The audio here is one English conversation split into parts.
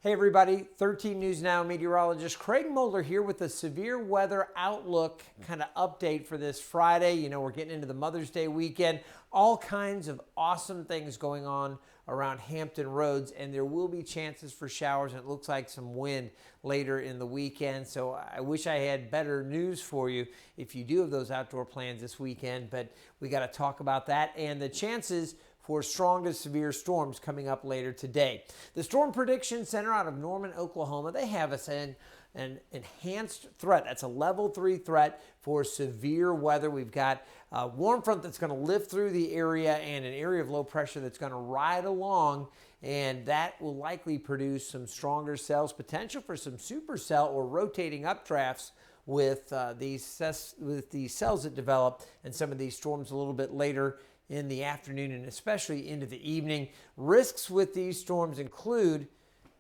Hey everybody, 13 News Now meteorologist Craig Moeller here with a severe weather outlook kind of update for this Friday. You know, we're getting into the Mother's Day weekend. All kinds of awesome things going on around Hampton Roads, and there will be chances for showers, and it looks like some wind later in the weekend. So I wish I had better news for you if you do have those outdoor plans this weekend, but we got to talk about that and the chances for strong to severe storms coming up later today. The Storm Prediction Center out of Norman, Oklahoma, they have us in an enhanced threat. That's a level 3 threat for severe weather. We've got a warm front that's going to lift through the area and an area of low pressure that's going to ride along, and that will likely produce some stronger cells, potential for some supercell or rotating updrafts with these cells that develop and some of these storms a little bit later in the afternoon and especially into the evening. Risks with these storms include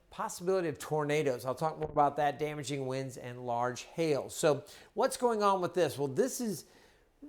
possibility of tornadoes. I'll talk more about that, damaging winds and large hail. So what's going on with this? Well, this is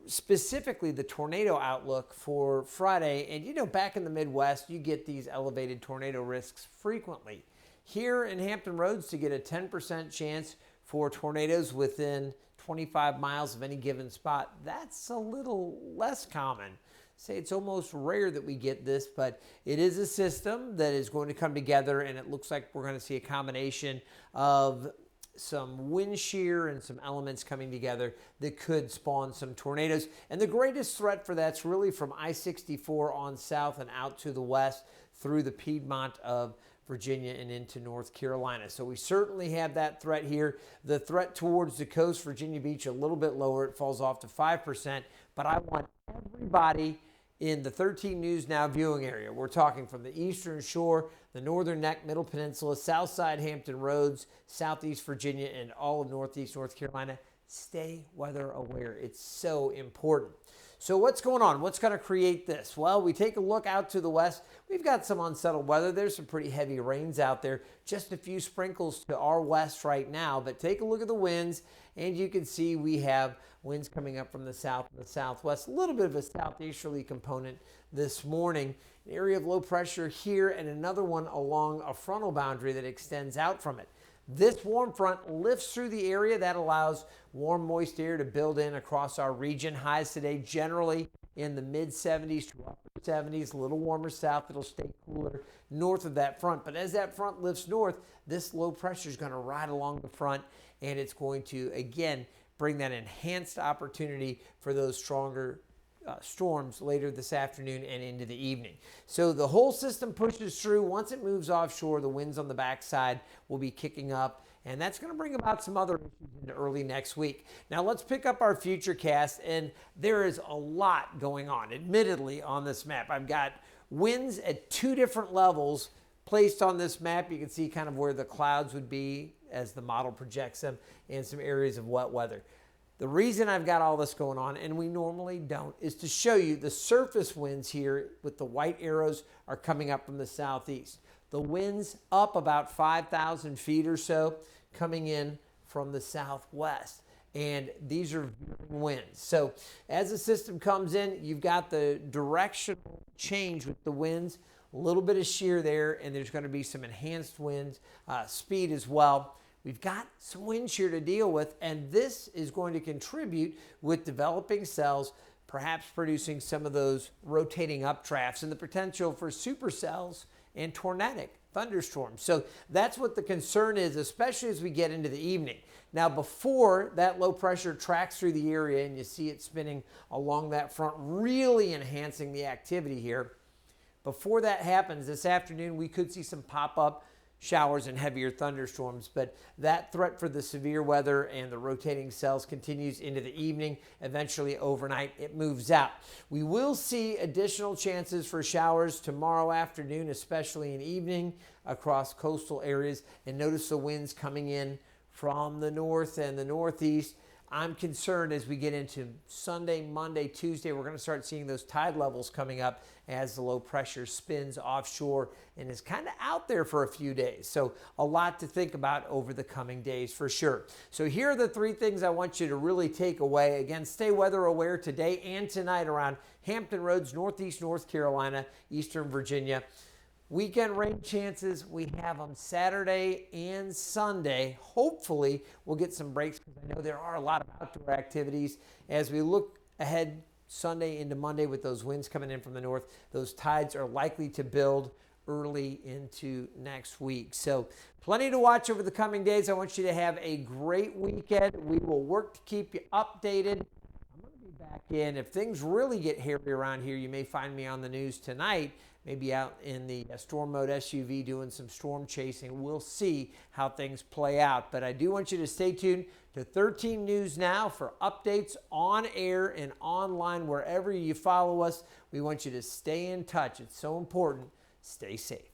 specifically the tornado outlook for Friday. And you know, back in the Midwest, you get these elevated tornado risks frequently. Here in Hampton Roads, to get a 10% chance for tornadoes within 25 miles of any given spot, that's a little less common. Say it's almost rare that we get this, but it is a system that is going to come together, and it looks like we're going to see a combination of some wind shear and some elements coming together that could spawn some tornadoes. And the greatest threat for that's really from I-64 on south and out to the west through the Piedmont of Virginia and into North Carolina. So we certainly have that threat here. The threat towards the coast, Virginia Beach, a little bit lower. It falls off to 5%, but I want everybody in the 13 News Now viewing area. We're talking from the Eastern Shore, the Northern Neck, Middle Peninsula, Southside Hampton Roads, Southeast Virginia, and all of Northeast North Carolina. Stay weather aware. It's so important. So what's going on? What's going to create this? Well, we take a look out to the west. We've got some unsettled weather. There's some pretty heavy rains out there. Just a few sprinkles to our west right now, but take a look at the winds, and you can see we have winds coming up from the south and the southwest. A little bit of a southeasterly component this morning. An area of low pressure here and another one along a frontal boundary that extends out from it. This warm front lifts through the area. That allows warm, moist air to build in across our region. Highs today generally in the mid-70s to upper 70s, a little warmer south. It'll stay cooler north of that front. But as that front lifts north, this low pressure is going to ride along the front, and it's going to, again, bring that enhanced opportunity for those stronger storms later this afternoon and into the evening. So the whole system pushes through. Once it moves offshore, the winds on the backside will be kicking up, and that's going to bring about some other issues into early next week. Now let's pick up our future cast, and there is a lot going on, admittedly, on this map. I've got winds at 2 different levels placed on this map. You can see kind of where the clouds would be as the model projects them, and some areas of wet weather. The reason I've got all this going on, and we normally don't, is to show you the surface winds here with the white arrows are coming up from the southeast. The winds up about 5,000 feet or so coming in from the southwest. And these are winds. So as the system comes in, you've got the directional change with the winds, a little bit of shear there, and there's going to be some enhanced winds, speed as well. We've got some wind shear to deal with, and this is going to contribute with developing cells, perhaps producing some of those rotating updrafts and the potential for supercells and tornadic thunderstorms. So that's what the concern is, especially as we get into the evening. Now, before that low pressure tracks through the area and you see it spinning along that front, really enhancing the activity here, before that happens this afternoon, we could see some pop-up showers and heavier thunderstorms, but that threat for the severe weather and the rotating cells continues into the evening. Eventually overnight it moves out. We will see additional chances for showers tomorrow afternoon, especially in evening across coastal areas, and notice the winds coming in from the north and the northeast. I'm concerned as we get into Sunday, Monday, Tuesday, we're going to start seeing those tide levels coming up as the low pressure spins offshore and is kind of out there for a few days. So a lot to think about over the coming days for sure. So here are the 3 things I want you to really take away. Again, stay weather aware today and tonight around Hampton Roads, Northeast North Carolina, Eastern Virginia. Weekend rain chances, we have them Saturday and Sunday. Hopefully, we'll get some breaks because I know there are a lot of outdoor activities. As we look ahead Sunday into Monday with those winds coming in from the north, those tides are likely to build early into next week. So plenty to watch over the coming days. I want you to have a great weekend. We will work to keep you updated. I'm going to be back in. If things really get hairy around here, you may find me on the news tonight, maybe out in the storm mode SUV doing some storm chasing. We'll see how things play out. But I do want you to stay tuned to 13 News Now for updates on air and online wherever you follow us. We want you to stay in touch. It's so important. Stay safe.